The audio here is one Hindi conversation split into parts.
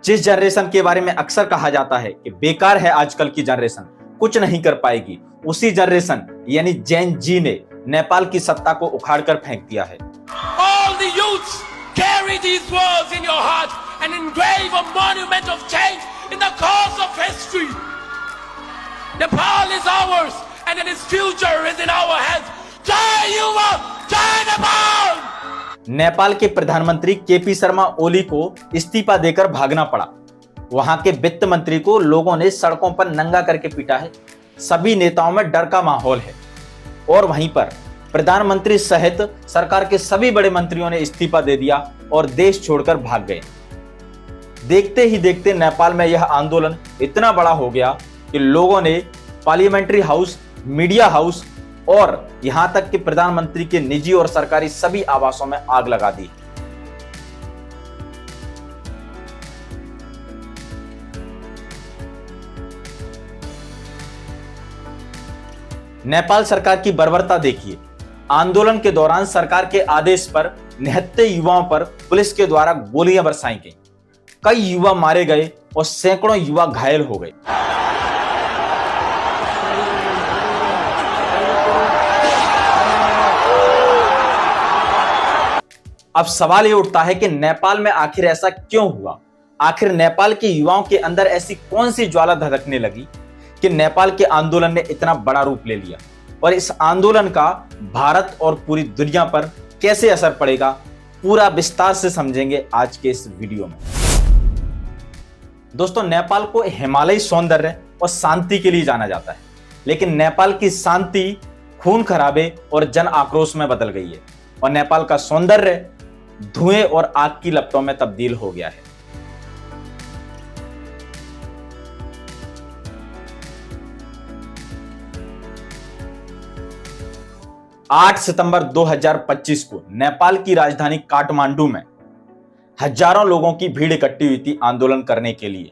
जिस जनरेशन के बारे में अक्सर कहा जाता है कि बेकार है आजकल की जनरेशन, कुछ नहीं कर पाएगी, उसी जनरेशन यानी जेन जी ने नेपाल की सत्ता को उखाड़कर फेंक दिया है। All the youths carry these words in your heart and engrave a monument of change in the course of history. Nepal is ours and its future is in our hands. Jai Yuva, Jai Nepal! Nepal के प्रधानमंत्री केपी शर्मा ओली को इस्तीफा देकर भागना पड़ा। वहां के वित्त मंत्री को लोगों ने सड़कों पर नंगा करके पीटा है। सभी नेताओं में डर का माहौल है और वहीं पर प्रधानमंत्री सहित सरकार के सभी बड़े मंत्रियों ने इस्तीफा दे दिया और देश छोड़कर भाग गए। देखते ही देखते नेपाल में यह आंदोलन इतना बड़ा हो गया कि लोगों ने पार्लियामेंट्री हाउस, मीडिया हाउस और यहां तक कि प्रधानमंत्री के निजी और सरकारी सभी आवासों में आग लगा दी। नेपाल सरकार की बर्बरता देखिए। आंदोलन के दौरान सरकार के आदेश पर निहत्थे युवाओं पर पुलिस के द्वारा गोलियां बरसाई गईं। कई युवा मारे गए और सैकड़ों युवा घायल हो गए। अब सवाल ये उठता है कि नेपाल में आखिर ऐसा क्यों हुआ? आखिर नेपाल के युवाओं के अंदर ऐसी कौन सी ज्वाला धधकने लगी कि नेपाल के आंदोलन ने इतना बड़ा रूप ले लिया? और इस आंदोलन का भारत और पूरी दुनिया पर कैसे असर पड़ेगा, पूरा विस्तार से समझेंगे आज के इस वीडियो में। दोस्तों, नेपाल को हिमालयी सौंदर्य और शांति के लिए जाना जाता है, लेकिन नेपाल की शांति खून खराबे और जन आक्रोश में बदल गई है और नेपाल का सौंदर्य धुएं और आग की लपटों में तब्दील हो गया है। आठ सितंबर 2025 को नेपाल की राजधानी काठमांडू में हजारों लोगों की भीड़ इकट्ठी हुई थी आंदोलन करने के लिए।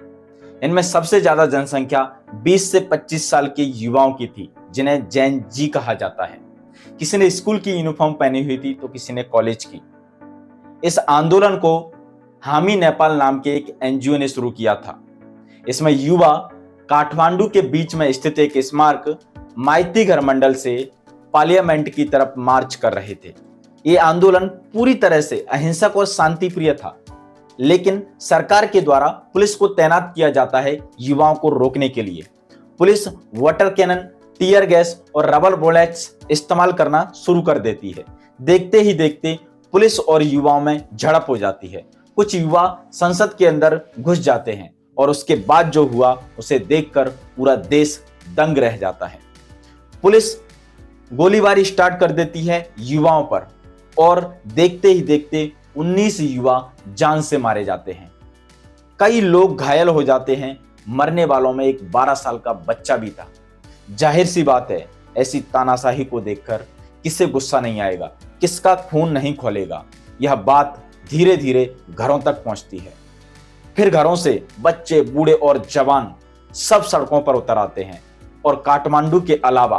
इनमें सबसे ज्यादा जनसंख्या 20 से 25 साल के युवाओं की थी, जिन्हें जेन जी कहा जाता है। किसी ने स्कूल की यूनिफॉर्म पहनी हुई थी तो किसी ने कॉलेज की। इस आंदोलन को हामी नेपाल नाम के एक एनजीओ ने शुरू किया था। इसमें युवा काठमांडू के बीच में स्थित एक स्मारक माइती घर मंडल से पार्लियामेंट की तरफ मार्च कर रहे थे। ये आंदोलन पूरी तरह से अहिंसक और शांतिप्रिय था, लेकिन सरकार के द्वारा पुलिस को तैनात किया जाता है युवाओं को रोकने के लिए। Police water cannon, tear gas और रबर बुलेट्स इस्तेमाल करना शुरू कर देती है। देखते ही देखते पुलिस और युवाओं में झड़प हो जाती है। कुछ युवा संसद के अंदर घुस जाते हैं और उसके बाद जो हुआ उसे देखकर पूरा देश दंग रह जाता है। पुलिस गोलीबारी स्टार्ट कर देती है युवाओं पर और देखते ही देखते 19 युवा जान से मारे जाते हैं। कई लोग घायल हो जाते हैं। मरने वालों में एक 12 साल का बच्चा भी था। जाहिर सी बात है, ऐसी तानाशाही को देखकर किसे गुस्सा नहीं आएगा, किसका खून नहीं खौलेगा। यह बात धीरे धीरे घरों तक पहुंचती है। फिर घरों से बच्चे, बूढ़े और जवान सब सड़कों पर उतर आते हैं और काठमांडू के अलावा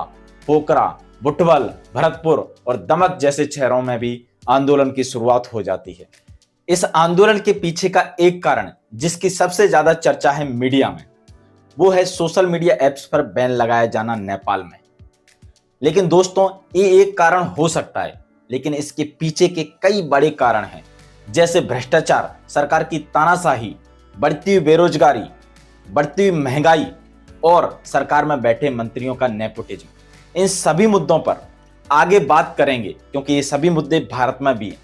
पोखरा, बुटवल, भरतपुर और दमक जैसे शहरों में भी आंदोलन की शुरुआत हो जाती है। इस आंदोलन के पीछे का एक कारण, जिसकी सबसे ज्यादा चर्चा है मीडिया में, वो है सोशल मीडिया एप्स पर बैन लगाया जाना नेपाल में। लेकिन दोस्तों, ये एक कारण हो सकता है, लेकिन इसके पीछे के कई बड़े कारण हैं, जैसे भ्रष्टाचार, सरकार की तानाशाही, बढ़ती हुई बेरोजगारी, बढ़ती हुई महंगाई और सरकार में बैठे मंत्रियों का नेपोटिज्म। इन सभी मुद्दों पर आगे बात करेंगे, क्योंकि ये सभी मुद्दे भारत में भी हैं।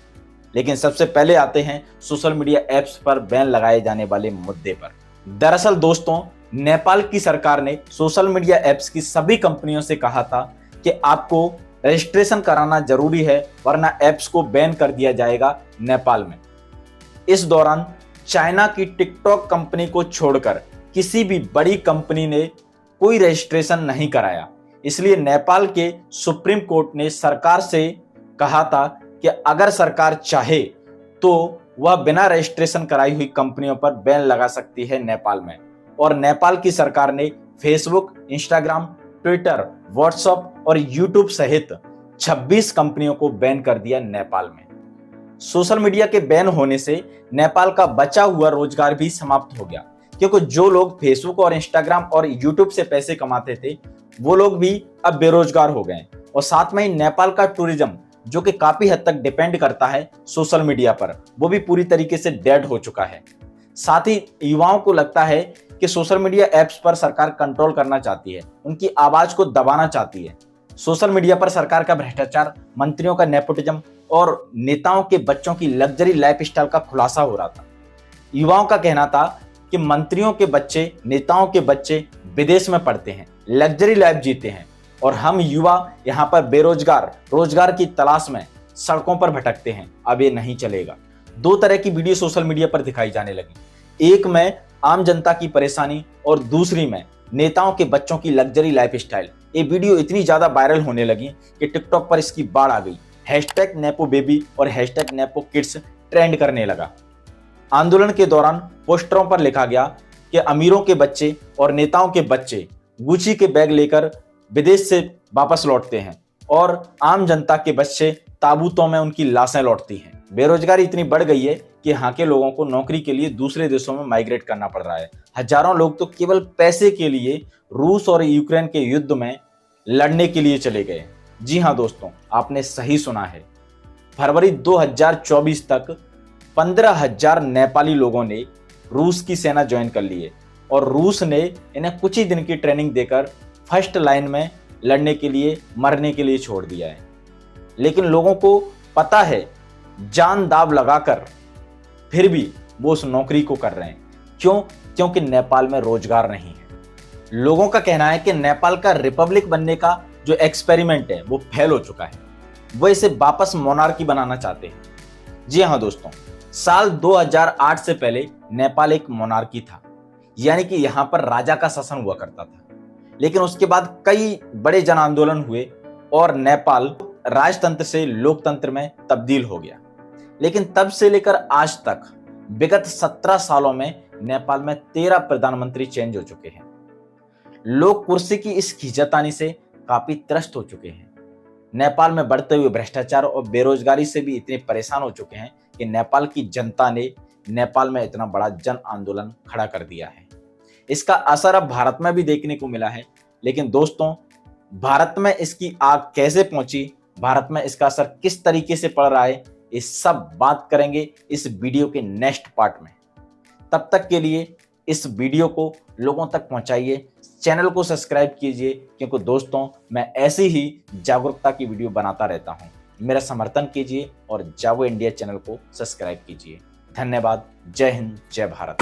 लेकिन सबसे पहले आते हैं सोशल मीडिया एप्स पर बैन लगाए जाने वाले मुद्दे पर। दरअसल दोस्तों, नेपाल की सरकार ने सोशल मीडिया एप्स की सभी कंपनियों से कहा था कि आपको रजिस्ट्रेशन कराना जरूरी है, वरना एप्स को बैन कर दिया जाएगा नेपाल में। इस दौरान चाइना की टिकटॉक कंपनी को छोड़कर किसी भी बड़ी कंपनी ने कोई रजिस्ट्रेशन नहीं कराया। इसलिए नेपाल के सुप्रीम कोर्ट ने सरकार से कहा था कि अगर सरकार चाहे तो वह बिना रजिस्ट्रेशन कराई हुई कंपनियों पर बैन लगा सकती है नेपाल में। और नेपाल की सरकार ने फेसबुक, इंस्टाग्राम, ट्विटर, व्हाट्सएप और यूट्यूब सहित 26 कंपनियों को बैन कर दिया नेपाल में। सोशल मीडिया के बैन होने से नेपाल का बचा हुआ रोजगार भी समाप्त हो गया, क्योंकि जो लोग फेसबुक और इंस्टाग्राम और यूट्यूब से पैसे कमाते थे वो लोग भी अब बेरोजगार हो गए। और साथ में ही नेपाल का टूरिज्म, जो कि काफी हद तक डिपेंड करता है सोशल मीडिया पर, वो भी पूरी तरीके से डेड हो चुका है। साथ ही युवाओं को लगता है कि सोशल मीडिया ऐप्स पर सरकार कंट्रोल करना चाहती है, उनकी आवाज को दबाना चाहती है। सोशल मीडिया पर सरकार का भ्रष्टाचार, मंत्रियों का नेपोटिज्म और नेताओं के बच्चों की लग्जरी लाइफस्टाइल का खुलासा हो रहा था। युवाओं का कहना था कि मंत्रियों के बच्चे, नेताओं के बच्चे विदेश में पढ़ते हैं, लग्जरी लाइफ जीते हैं, और हम युवा यहाँ पर बेरोजगार, रोजगार की तलाश में सड़कों पर भटकते हैं। अब ये नहीं चलेगा। दो तरह की वीडियो सोशल मीडिया पर दिखाई जाने लगी, एक में आम जनता की परेशानी और दूसरी में नेताओं के बच्चों की लग्जरी लाइफस्टाइल। ये वीडियो इतनी ज्यादा वायरल होने लगी कि टिकटॉक पर इसकी बाढ़ आ गई। हैशटैग नेपो बेबी और हैशटैग नेपो किड्स ट्रेंड करने लगा। आंदोलन के दौरान पोस्टरों पर लिखा गया कि अमीरों के बच्चे और नेताओं के बच्चे गुची के बैग लेकर विदेश से वापस लौटते हैं और आम जनता के बच्चे ताबूतों में उनकी लाशें लौटती हैं। बेरोजगारी इतनी बढ़ गई है कि यहाँ के लोगों को नौकरी के लिए दूसरे देशों में माइग्रेट करना पड़ रहा है। हजारों लोग तो केवल पैसे के लिए रूस और यूक्रेन के युद्ध में लड़ने के लिए चले गए। जी हाँ दोस्तों, आपने सही सुना है। फरवरी 2024 तक 15,000 नेपाली लोगों ने रूस की सेना ज्वाइन कर ली है और रूस ने इन्हें कुछ ही दिन की ट्रेनिंग देकर फर्स्ट लाइन में लड़ने के लिए, मरने के लिए छोड़ दिया है। लेकिन लोगों को पता है, जान दाव लगाकर फिर भी वो उस नौकरी को कर रहे हैं। क्यों? क्योंकि नेपाल में रोजगार नहीं है। लोगों का कहना है कि नेपाल का रिपब्लिक बनने का जो एक्सपेरिमेंट है वो फेल हो चुका है। वो इसे वापस मोनार्की बनाना चाहते हैं। जी हाँ दोस्तों, साल 2008 से पहले नेपाल एक मोनार्की था, यानी कि यहाँ पर राजा का शासन हुआ करता था। लेकिन उसके बाद कई बड़े जन आंदोलन हुए और नेपाल राजतंत्र से लोकतंत्र में तब्दील हो गया। लेकिन तब से लेकर आज तक विगत 17 सालों में नेपाल में 13 प्रधानमंत्री चेंज हो चुके हैं। लोग कुर्सी की इस खींचातानी से काफी त्रस्त हो चुके हैं। नेपाल में बढ़ते हुए भ्रष्टाचार और बेरोजगारी से भी इतने परेशान हो चुके हैं कि नेपाल की जनता ने नेपाल में इतना बड़ा जन आंदोलन खड़ा कर दिया है। इसका असर अब भारत में भी देखने को मिला है। लेकिन दोस्तों, भारत में इसकी आग कैसे पहुंची, भारत में इसका असर किस तरीके से पड़ रहा है, ये सब बात करेंगे इस वीडियो के नेक्स्ट पार्ट में। तब तक के लिए इस वीडियो को लोगों तक पहुंचाइए, चैनल को सब्सक्राइब कीजिए, क्योंकि दोस्तों मैं ऐसी ही जागरूकता की वीडियो बनाता रहता हूं। मेरा समर्थन कीजिए और जागो इंडिया चैनल को सब्सक्राइब कीजिए। धन्यवाद। जय हिंद, जय भारत।